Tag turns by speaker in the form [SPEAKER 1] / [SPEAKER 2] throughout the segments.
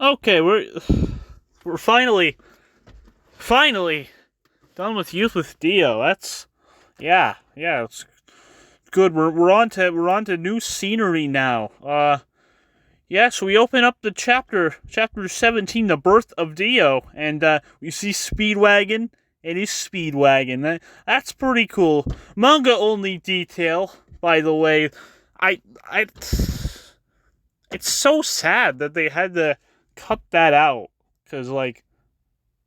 [SPEAKER 1] Okay, we're finally done with Youth with Dio. That's yeah, it's good. We're on to new scenery now. Yes, we open up the chapter 17, the Birth of Dio, and we see Speedwagon and his Speedwagon. That's pretty cool. Manga only detail, by the way. I it's so sad that they had to cut that out, because like,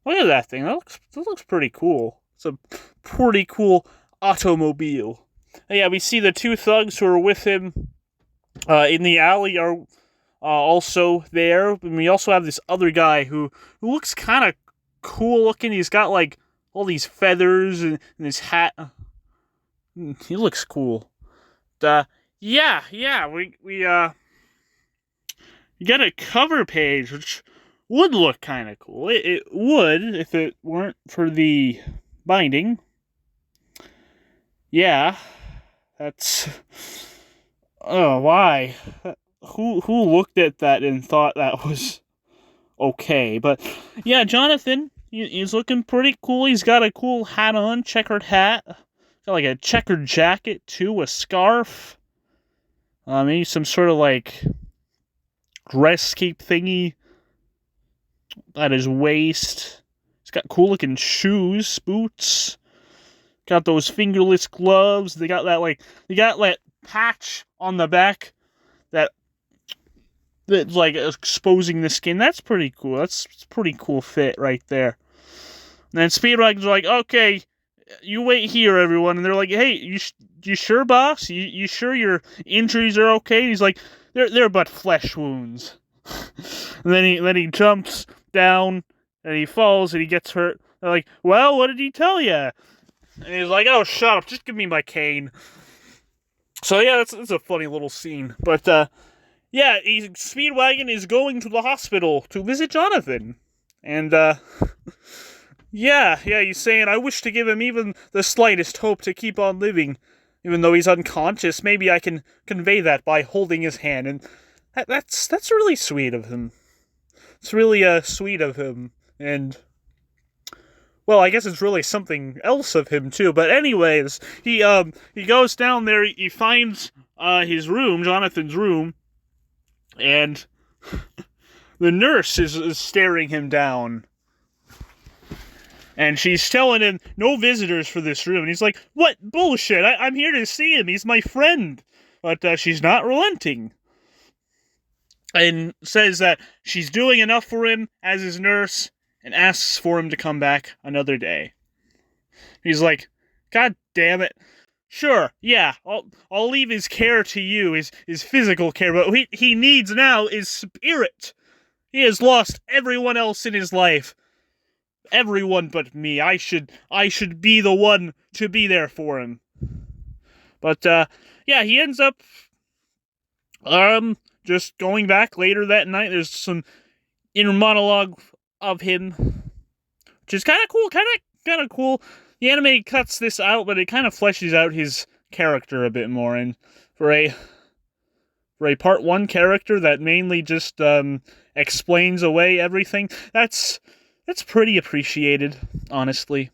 [SPEAKER 1] look at that thing. That looks pretty cool. It's a pretty cool automobile. And yeah, we see the two thugs who are with him in the alley are also there. And we also have this other guy who looks kind of cool looking. He's got like all these feathers and his hat. He looks cool. Yeah. We got a cover page, which would look kind of cool. It would if it weren't for the binding. Yeah, that's. Oh, why? Who looked at that and thought that was okay? But yeah, Jonathan, he's looking pretty cool. He's got a cool hat on, checkered hat. Got like a checkered jacket too, a scarf. Maybe some sort of like dress cape thingy at his waist. He's got cool looking shoes, boots. Got those fingerless gloves. They got that patch on the back that's like exposing the skin. That's pretty cool. That's a pretty cool fit right there. And then Speedwagon's like, okay, you wait here, everyone. And they're like, hey, you sure, boss? You sure your injuries are okay? And he's like, they're but flesh wounds. And then he jumps down and he falls and he gets hurt. They're like, well, what did he tell you? And he's like, oh, shut up, just give me my cane. So yeah, that's a funny little scene. But yeah, Speedwagon is going to the hospital to visit Jonathan. And yeah, he's saying, I wish to give him even the slightest hope to keep on living. Even though he's unconscious, maybe I can convey that by holding his hand. And that's really sweet of him. It's really sweet of him. And well, I guess it's really something else of him too. But anyways, he goes down there. He finds his room, Jonathan's room, and the nurse is staring him down. And she's telling him, no visitors for this room. And he's like, what bullshit? I'm here to see him. He's my friend. But she's not relenting. And says that she's doing enough for him as his nurse and asks for him to come back another day. He's like, God damn it. Sure, yeah, I'll leave his care to you, his physical care, but what he needs now is spirit. He has lost everyone else in his life. Everyone but me. I should be the one to be there for him. But yeah, he ends up just going back later that night. There's some inner monologue of him, which is kind of cool. The anime cuts this out, but it kind of fleshes out his character a bit more. And for a part 1 character that mainly just explains away everything, that's pretty appreciated, honestly.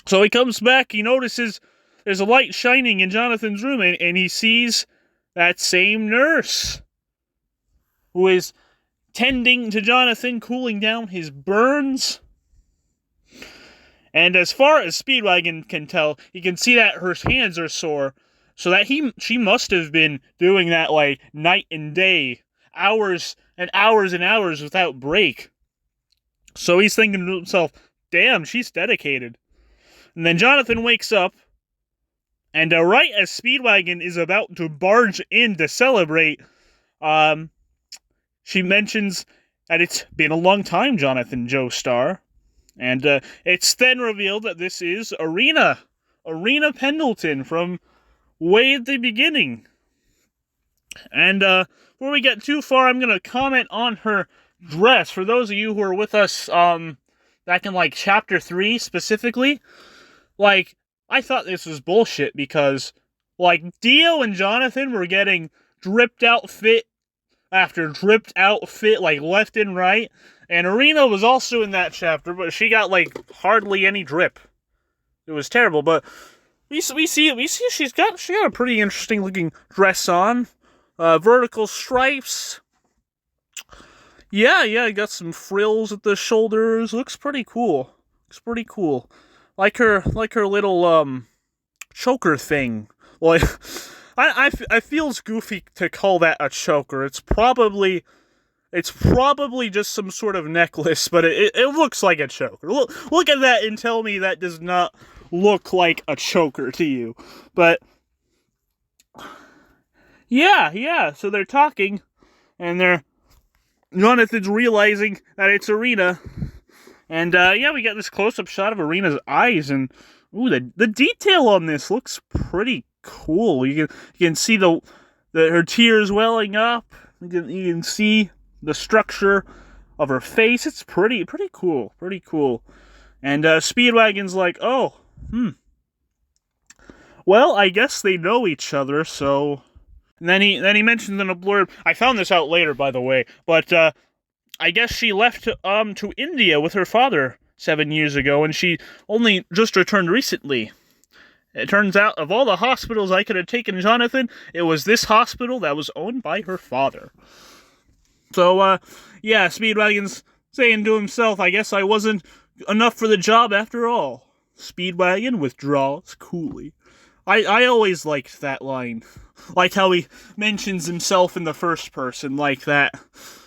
[SPEAKER 1] So he comes back, he notices there's a light shining in Jonathan's room, and he sees that same nurse who is tending to Jonathan, cooling down his burns. And as far as Speedwagon can tell, he can see that her hands are sore, so that she must have been doing that like night and day, hours and hours and hours without break. So he's thinking to himself, damn, she's dedicated. And then Jonathan wakes up, and right as Speedwagon is about to barge in to celebrate, she mentions that it's been a long time, Jonathan Joestar. And it's then revealed that this is Arena Pendleton from way at the beginning. And before we get too far, I'm going to comment on her dress. For those of you who are with us back in like chapter 3 specifically, like, I thought this was bullshit because like Dio and Jonathan were getting dripped out fit after dripped outfit, like, left and right. And Arena was also in that chapter, but she got, like, hardly any drip. It was terrible, but we see she's got a pretty interesting looking dress on. Vertical stripes. Yeah, got some frills at the shoulders. Looks pretty cool. Like her little choker thing. Like, I feels goofy to call that a choker. It's probably just some sort of necklace, but it looks like a choker. Look at that and tell me that does not look like a choker to you. But yeah. So they're talking, and Jonathan's realizing that it's Arena, and we got this close-up shot of Arena's eyes, and ooh, the detail on this looks pretty cool. You can see her tears welling up. You can see the structure of her face. It's pretty cool. And Speedwagon's like, oh, well, I guess they know each other, so. And then he mentions in a blurb. I found this out later, by the way, but I guess she left to India with her father 7 years ago, and she only just returned recently. It turns out, of all the hospitals I could have taken Jonathan, it was this hospital that was owned by her father. So, Speedwagon's saying to himself, I guess I wasn't enough for the job after all. Speedwagon withdraws coolly. I always liked that line. Like how he mentions himself in the first person, like that.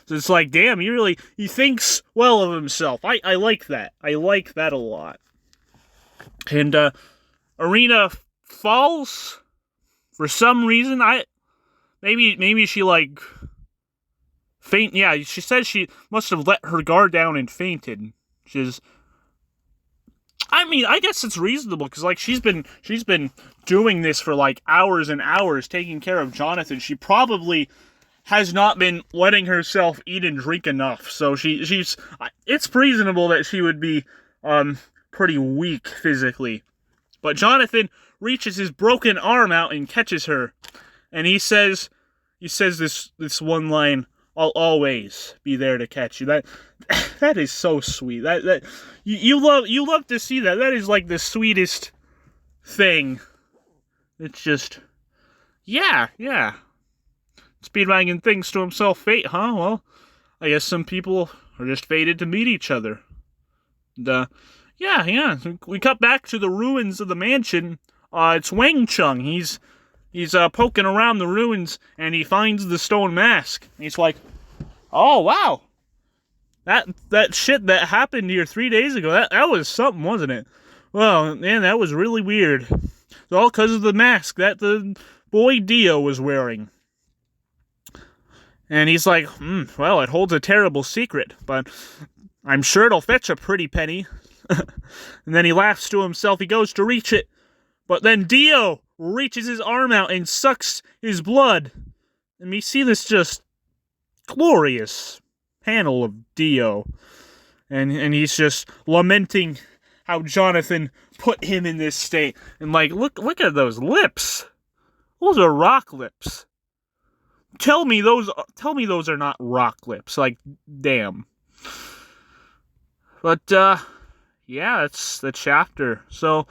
[SPEAKER 1] So it's like, damn, he thinks well of himself. I like that. I like that a lot. And, Arena falls for some reason. Maybe she, like, faint. Yeah, she says she must have let her guard down and fainted. I guess it's reasonable, because, like, she's been doing this for, like, hours and hours, taking care of Jonathan. She probably has not been letting herself eat and drink enough. So it's reasonable that she would be, pretty weak physically. But Jonathan reaches his broken arm out and catches her. And he says this one line, I'll always be there to catch you. That is so sweet. That you love to see that. That is like the sweetest thing. It's just, yeah. Speedwagon thinks to himself, fate, huh? Well, I guess some people are just fated to meet each other. And, yeah. We cut back to the ruins of the mansion. It's Wang Chung. He's poking around the ruins, and he finds the stone mask. And he's like, oh, wow. That shit that happened here 3 days ago, that was something, wasn't it? Well, man, that was really weird. It's all because of the mask that the boy Dio was wearing. And he's like, well, it holds a terrible secret, but I'm sure it'll fetch a pretty penny. And then he laughs to himself. He goes to reach it, but then Dio reaches his arm out and sucks his blood. And we see this just glorious panel of Dio. And he's just lamenting how Jonathan put him in this state. And like, look at those lips. Those are rock lips. Tell me those are not rock lips. Like, damn. But, yeah, that's the chapter. So,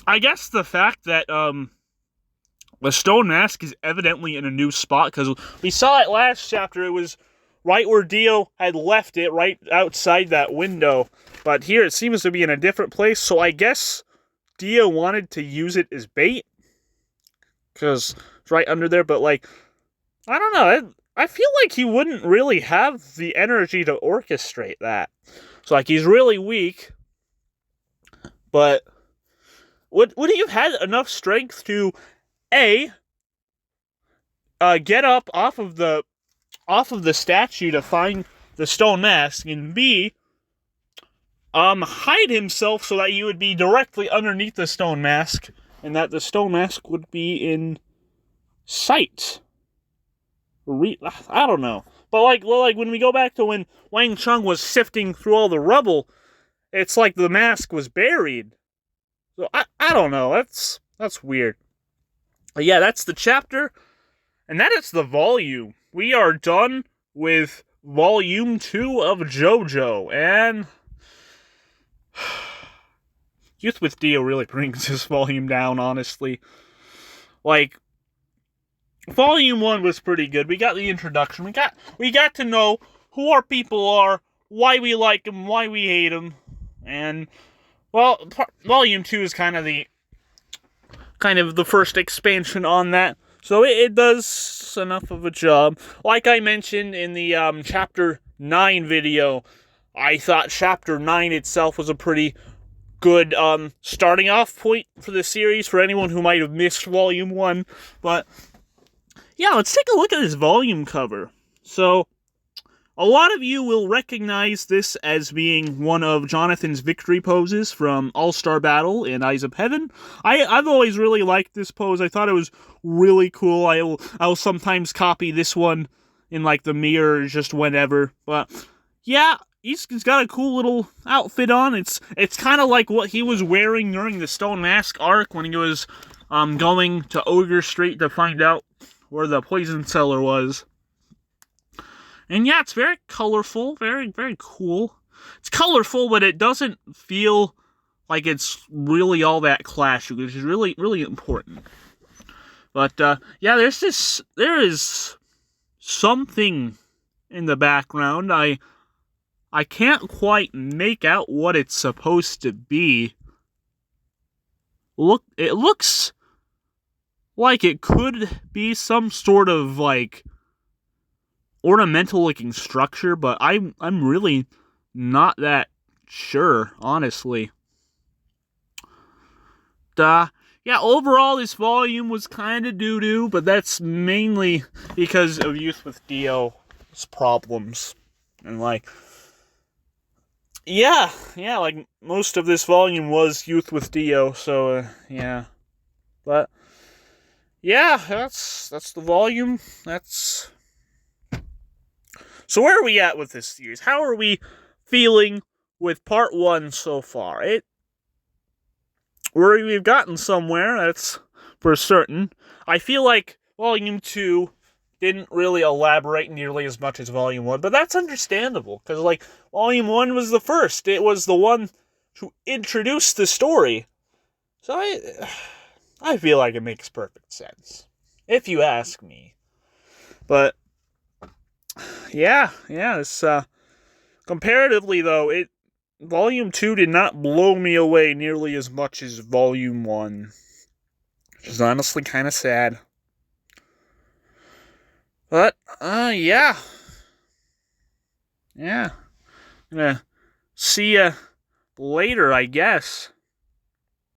[SPEAKER 1] I guess the fact that, the stone mask is evidently in a new spot, because we saw it last chapter. It was right where Dio had left it, right outside that window. But here it seems to be in a different place, so I guess Dio wanted to use it as bait, because it's right under there, but, like, I don't know. I feel like he wouldn't really have the energy to orchestrate that. So, like, he's really weak, but would he have had enough strength to, A, get up off of the statue to find the stone mask, and B, hide himself so that he would be directly underneath the stone mask, and that the stone mask would be in sight. I don't know. But like when we go back to when Wang Chung was sifting through all the rubble, it's like the mask was buried. So I don't know. That's weird. But yeah, that's the chapter, and that is the volume. we are done with Volume 2 of JoJo, and Youth with Dio really brings this volume down, honestly. Like, Volume 1 was pretty good. We got the introduction. We got to know who our people are, why we like them, why we hate them, and, well, Volume 2 is kind of the first expansion on that. So it does enough of a job. Like I mentioned in the Chapter 9 video, I thought Chapter 9 itself was a pretty good starting off point for the series for anyone who might have missed Volume 1. But, yeah, let's take a look at this volume cover. So, a lot of you will recognize this as being one of Jonathan's victory poses from All-Star Battle in Eyes of Heaven. I've always really liked this pose. I thought it was really cool. I'll sometimes copy this one in, like, the mirror just whenever. But, yeah, he's got a cool little outfit on. It's kind of like what he was wearing during the Stone Mask arc when he was going to Ogre Street to find out where the poison cellar was. And yeah, it's very colorful, very, very cool. It's colorful, but it doesn't feel like it's really all that clashy, which is really, really important. But, yeah, there is something in the background. I can't quite make out what it's supposed to be. It looks like it could be some sort of, like, ornamental looking structure, but I'm really not that sure, honestly. Yeah, overall this volume was kind of doo-doo, but that's mainly because of Youth with Dio's problems. And like, yeah, like most of this volume was Youth with Dio, so yeah. But yeah, that's the volume. So where are we at with this series? How are we feeling with part 1 so far? We've gotten somewhere, that's for certain. I feel like Volume 2 didn't really elaborate nearly as much as Volume 1, but that's understandable, because, like, Volume 1 was the first. It was the one to introduce the story. So I feel like it makes perfect sense, if you ask me. But yeah, it's, comparatively, though, Volume 2 did not blow me away nearly as much as Volume 1. Which is honestly kind of sad. But, yeah. Yeah. I'm gonna see ya later, I guess.